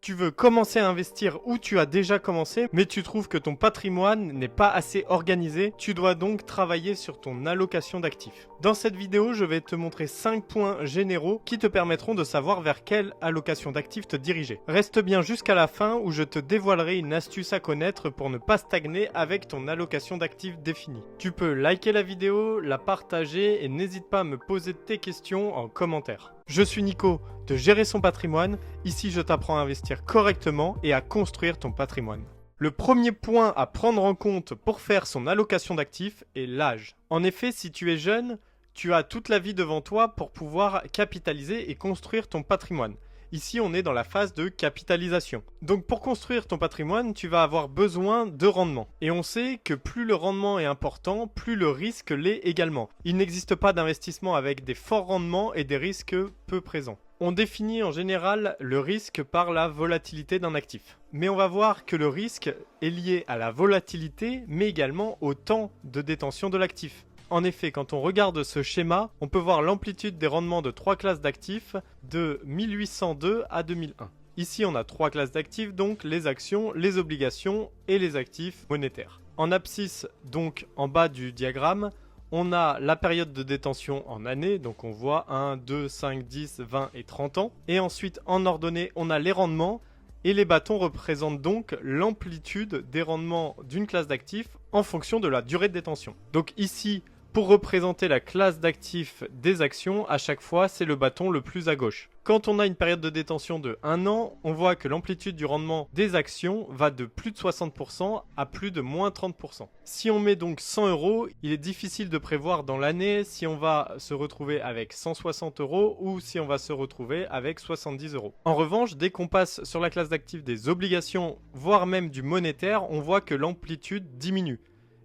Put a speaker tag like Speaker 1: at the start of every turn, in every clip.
Speaker 1: tu veux commencer à investir ou tu as déjà commencé, mais tu trouves que ton patrimoine n'est pas assez organisé, tu dois donc travailler sur ton allocation d'actifs. Dans cette vidéo, je vais te montrer 5 points généraux qui te permettront de savoir vers quelle allocation d'actifs te diriger. Reste bien jusqu'à la fin où je te dévoilerai une astuce à connaître pour ne pas stagner avec ton allocation d'actifs définie. Tu peux liker la vidéo, la partager et n'hésite pas à me poser tes questions en commentaire. Je suis Nico de Gérer son patrimoine. Ici, je t'apprends à investir correctement et à construire ton patrimoine. Le premier point à prendre en compte pour faire son allocation d'actifs est l'âge. En effet, si tu es jeune, tu as toute la vie devant toi pour pouvoir capitaliser et construire ton patrimoine. Ici, on est dans la phase de capitalisation. Donc pour construire ton patrimoine, tu vas avoir besoin de rendement. Et on sait que plus le rendement est important, plus le risque l'est également. Il n'existe pas d'investissement avec des forts rendements et des risques peu présents. On définit en général le risque par la volatilité d'un actif. Mais on va voir que le risque est lié à la volatilité, mais également au temps de détention de l'actif. En effet, quand on regarde ce schéma, on peut voir l'amplitude des rendements de 3 classes d'actifs de 1802 à 2001. Ici, on a 3 classes d'actifs, donc les actions, les obligations et les actifs monétaires. En abscisse, donc en bas du diagramme, on a la période de détention en années, donc on voit 1, 2, 5, 10, 20 et 30 ans. Et ensuite, en ordonnée, on a les rendements. Et les bâtons représentent donc l'amplitude des rendements d'une classe d'actifs en fonction de la durée de détention. Donc ici, pour représenter la classe d'actifs des actions, à chaque fois, c'est le bâton le plus à gauche. Quand on a une période de détention de 1 an, on voit que l'amplitude du rendement des actions va de plus de 60% à plus de moins 30%. Si on met donc 100 €, il est difficile de prévoir dans l'année si on va se retrouver avec 160 € ou si on va se retrouver avec 70 €. En revanche, dès qu'on passe sur la classe d'actifs des obligations, voire même du monétaire, on voit que l'amplitude diminue.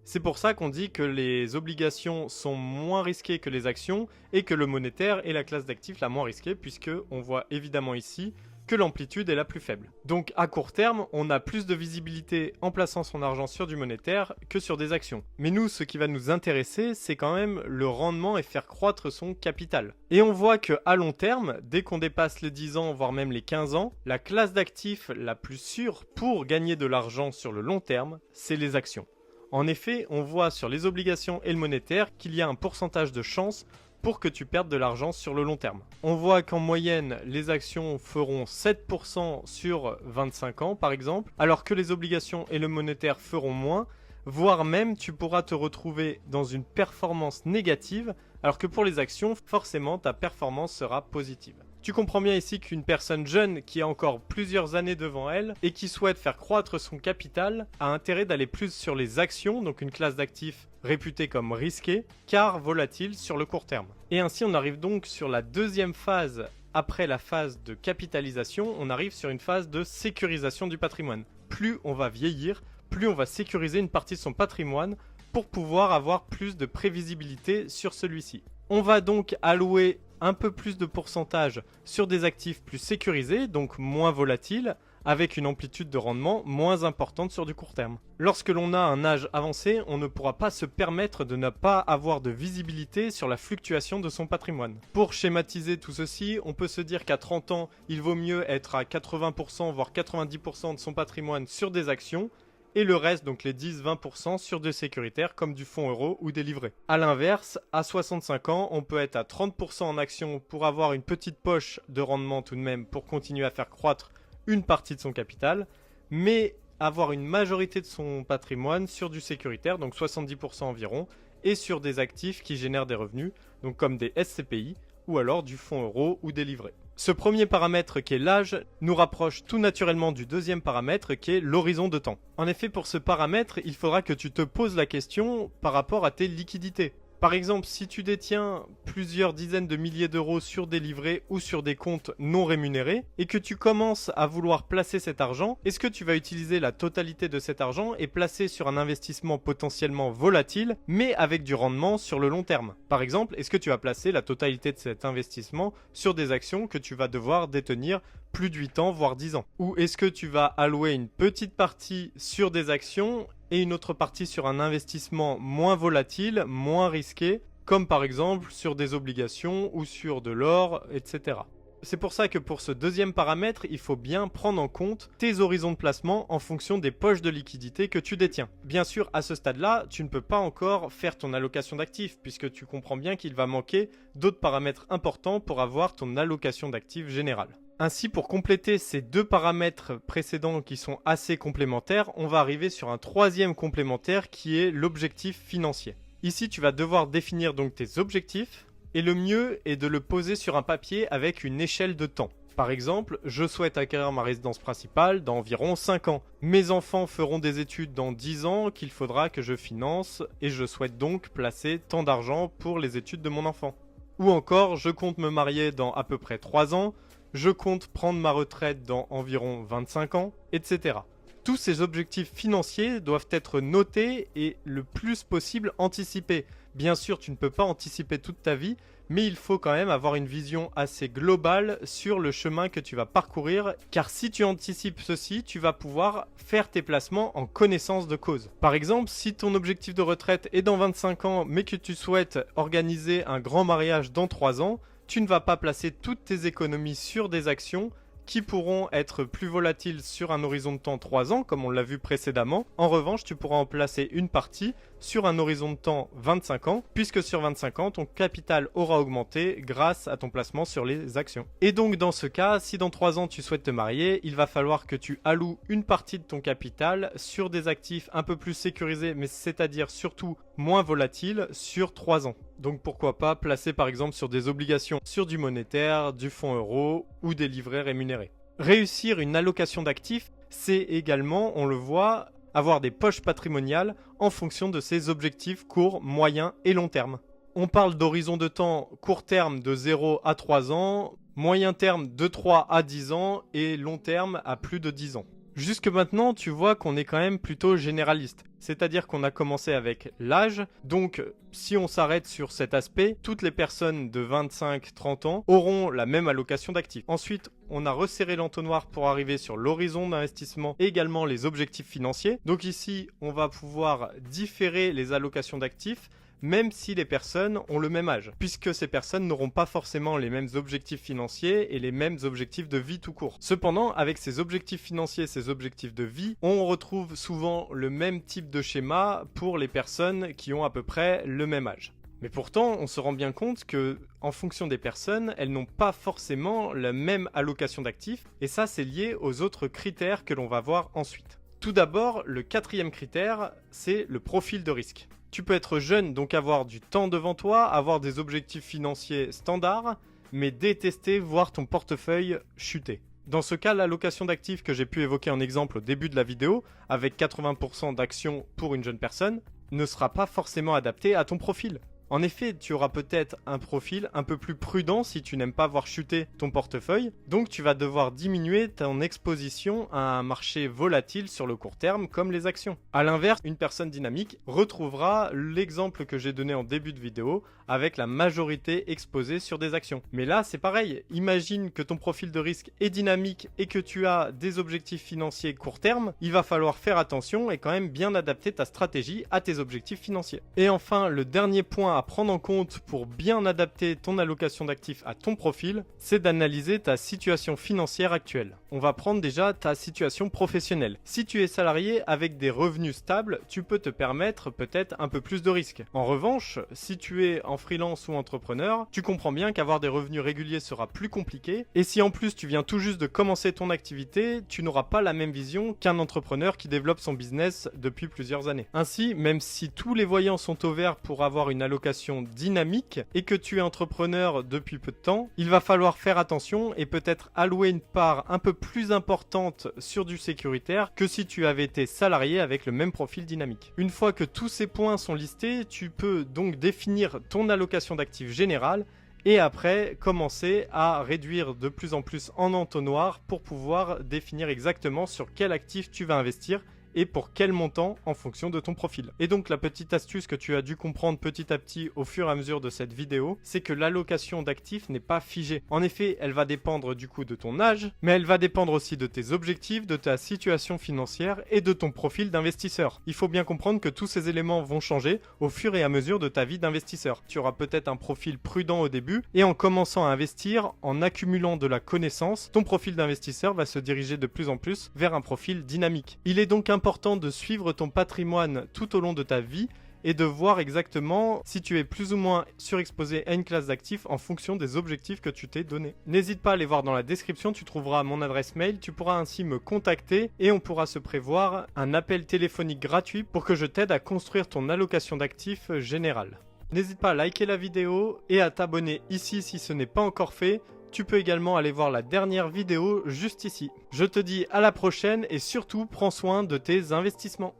Speaker 1: C'est pour ça qu'on dit que les obligations sont moins risquées que les actions et que le monétaire est la classe d'actifs la moins risquée puisque on voit évidemment ici que l'amplitude est la plus faible. Donc à court terme, on a plus de visibilité en plaçant son argent sur du monétaire que sur des actions. Mais nous, ce qui va nous intéresser, c'est quand même le rendement et faire croître son capital. Et on voit qu'à long terme, dès qu'on dépasse les 10 ans, voire même les 15 ans, la classe d'actifs la plus sûre pour gagner de l'argent sur le long terme, c'est les actions. En effet, on voit sur les obligations et le monétaire qu'il y a un pourcentage de chance pour que tu perdes de l'argent sur le long terme. On voit qu'en moyenne, les actions feront 7% sur 25 ans par exemple, alors que les obligations et le monétaire feront moins, voire même tu pourras te retrouver dans une performance négative, alors que pour les actions, forcément ta performance sera positive. Tu comprends bien ici qu'une personne jeune qui a encore plusieurs années devant elle et qui souhaite faire croître son capital a intérêt d'aller plus sur les actions, donc une classe d'actifs réputée comme risquée, car volatile sur le court terme. Et ainsi on arrive donc sur la deuxième phase. Après la phase de capitalisation, on arrive sur une phase de sécurisation du patrimoine. Plus on va vieillir, plus on va sécuriser une partie de son patrimoine pour pouvoir avoir plus de prévisibilité sur celui-ci. On va donc allouer un peu plus de pourcentage sur des actifs plus sécurisés, donc moins volatiles, avec une amplitude de rendement moins importante sur du court terme. Lorsque l'on a un âge avancé, on ne pourra pas se permettre de ne pas avoir de visibilité sur la fluctuation de son patrimoine. Pour schématiser tout ceci, on peut se dire qu'à 30 ans, il vaut mieux être à 80% voire 90% de son patrimoine sur des actions, et le reste, donc les 10-20% sur des sécuritaires comme du fonds euro ou des livrets. A l'inverse, à 65 ans, on peut être à 30% en actions pour avoir une petite poche de rendement tout de même pour continuer à faire croître une partie de son capital, mais avoir une majorité de son patrimoine sur du sécuritaire, donc 70% environ, et sur des actifs qui génèrent des revenus, donc comme des SCPI ou alors du fonds euro ou des livrets. Ce premier paramètre qui est l'âge nous rapproche tout naturellement du deuxième paramètre qui est l'horizon de temps. En effet, pour ce paramètre, il faudra que tu te poses la question par rapport à tes liquidités. Par exemple, si tu détiens plusieurs dizaines de milliers d'euros sur des livrets ou sur des comptes non rémunérés et que tu commences à vouloir placer cet argent, est-ce que tu vas utiliser la totalité de cet argent et placer sur un investissement potentiellement volatile mais avec du rendement sur le long terme? Par exemple, est-ce que tu vas placer la totalité de cet investissement sur des actions que tu vas devoir détenir plus de 8 ans voire 10 ans? Ou est-ce que tu vas allouer une petite partie sur des actions et une autre partie sur un investissement moins volatile, moins risqué, comme par exemple sur des obligations ou sur de l'or, etc. C'est pour ça que pour ce deuxième paramètre, il faut bien prendre en compte tes horizons de placement en fonction des poches de liquidité que tu détiens. Bien sûr, à ce stade-là, tu ne peux pas encore faire ton allocation d'actifs puisque tu comprends bien qu'il va manquer d'autres paramètres importants pour avoir ton allocation d'actifs générale. Ainsi, pour compléter ces deux paramètres précédents qui sont assez complémentaires, on va arriver sur un troisième complémentaire qui est l'objectif financier. Ici, tu vas devoir définir donc tes objectifs. Et le mieux est de le poser sur un papier avec une échelle de temps. Par exemple, je souhaite acquérir ma résidence principale dans environ 5 ans. Mes enfants feront des études dans 10 ans qu'il faudra que je finance et je souhaite donc placer tant d'argent pour les études de mon enfant. Ou encore, je compte me marier dans à peu près 3 ans, je compte prendre ma retraite dans environ 25 ans, etc. Tous ces objectifs financiers doivent être notés et le plus possible anticipés. Bien sûr, tu ne peux pas anticiper toute ta vie, mais il faut quand même avoir une vision assez globale sur le chemin que tu vas parcourir, car si tu anticipes ceci, tu vas pouvoir faire tes placements en connaissance de cause. Par exemple, si ton objectif de retraite est dans 25 ans, mais que tu souhaites organiser un grand mariage dans 3 ans, tu ne vas pas placer toutes tes économies sur des actions qui pourront être plus volatiles sur un horizon de temps 3 ans, comme on l'a vu précédemment. En revanche, tu pourras en placer une partie sur un horizon de temps 25 ans, puisque sur 25 ans, ton capital aura augmenté grâce à ton placement sur les actions. Et donc dans ce cas, si dans 3 ans tu souhaites te marier, il va falloir que tu alloues une partie de ton capital sur des actifs un peu plus sécurisés, mais c'est-à-dire surtout moins volatiles sur 3 ans. Donc pourquoi pas placer par exemple sur des obligations, sur du monétaire, du fonds euro ou des livrets rémunérés. Réussir une allocation d'actifs, c'est également, on le voit, avoir des poches patrimoniales en fonction de ses objectifs court, moyen et long terme. On parle d'horizon de temps court terme de 0 à 3 ans, moyen terme de 3 à 10 ans et long terme à plus de 10 ans. Jusque maintenant, tu vois qu'on est quand même plutôt généraliste. C'est-à-dire qu'on a commencé avec l'âge. Donc, si on s'arrête sur cet aspect, toutes les personnes de 25-30 ans auront la même allocation d'actifs. Ensuite, on a resserré l'entonnoir pour arriver sur l'horizon d'investissement et également les objectifs financiers. Donc ici, on va pouvoir différer les allocations d'actifs même si les personnes ont le même âge, puisque ces personnes n'auront pas forcément les mêmes objectifs financiers et les mêmes objectifs de vie tout court. Cependant, avec ces objectifs financiers et ces objectifs de vie, on retrouve souvent le même type de schéma pour les personnes qui ont à peu près le même âge. Mais pourtant, on se rend bien compte que, en fonction des personnes, elles n'ont pas forcément la même allocation d'actifs, et ça c'est lié aux autres critères que l'on va voir ensuite. Tout d'abord, le quatrième critère, c'est le profil de risque. Tu peux être jeune, donc avoir du temps devant toi, avoir des objectifs financiers standards, mais détester voir ton portefeuille chuter. Dans ce cas, l'allocation d'actifs que j'ai pu évoquer en exemple au début de la vidéo, avec 80% d'actions pour une jeune personne, ne sera pas forcément adaptée à ton profil. En effet, tu auras peut-être un profil un peu plus prudent si tu n'aimes pas voir chuter ton portefeuille, donc tu vas devoir diminuer ton exposition à un marché volatile sur le court terme comme les actions. A l'inverse, une personne dynamique retrouvera l'exemple que j'ai donné en début de vidéo avec la majorité exposée sur des actions. Mais là, c'est pareil, imagine que ton profil de risque est dynamique et que tu as des objectifs financiers court terme, il va falloir faire attention et quand même bien adapter ta stratégie à tes objectifs financiers. Et enfin, le dernier point à prendre en compte pour bien adapter ton allocation d'actifs à ton profil, c'est d'analyser ta situation financière actuelle. On va prendre déjà ta situation professionnelle. Si tu es salarié avec des revenus stables, tu peux te permettre peut-être un peu plus de risques. En revanche, si tu es en freelance ou entrepreneur, tu comprends bien qu'avoir des revenus réguliers sera plus compliqué. Et si en plus tu viens tout juste de commencer ton activité, tu n'auras pas la même vision qu'un entrepreneur qui développe son business depuis plusieurs années. Ainsi, même si tous les voyants sont au vert pour avoir une allocation dynamique et que tu es entrepreneur depuis peu de temps, il va falloir faire attention et peut-être allouer une part un peu plus importante sur du sécuritaire que si tu avais été salarié avec le même profil dynamique. Une fois que tous ces points sont listés, tu peux donc définir ton allocation d'actifs générale et après commencer à réduire de plus en plus en entonnoir pour pouvoir définir exactement sur quel actif tu vas investir et pour quel montant en fonction de ton profil. Et donc la petite astuce que tu as dû comprendre petit à petit au fur et à mesure de cette vidéo, c'est que l'allocation d'actifs n'est pas figée. En effet, elle va dépendre du coup de ton âge, mais elle va dépendre aussi de tes objectifs, de ta situation financière et de ton profil d'investisseur. Il faut bien comprendre que tous ces éléments vont changer au fur et à mesure de ta vie d'investisseur. Tu auras peut-être un profil prudent au début et en commençant à investir, en accumulant de la connaissance, ton profil d'investisseur va se diriger de plus en plus vers un profil dynamique. Il est donc important de suivre ton patrimoine tout au long de ta vie et de voir exactement si tu es plus ou moins surexposé à une classe d'actifs en fonction des objectifs que tu t'es donné. N'hésite pas à aller voir dans la description, tu trouveras mon adresse mail, tu pourras ainsi me contacter et on pourra se prévoir un appel téléphonique gratuit pour que je t'aide à construire ton allocation d'actifs générale. N'hésite pas à liker la vidéo et à t'abonner ici si ce n'est pas encore fait. Tu peux également aller voir la dernière vidéo juste ici. Je te dis à la prochaine et surtout prends soin de tes investissements.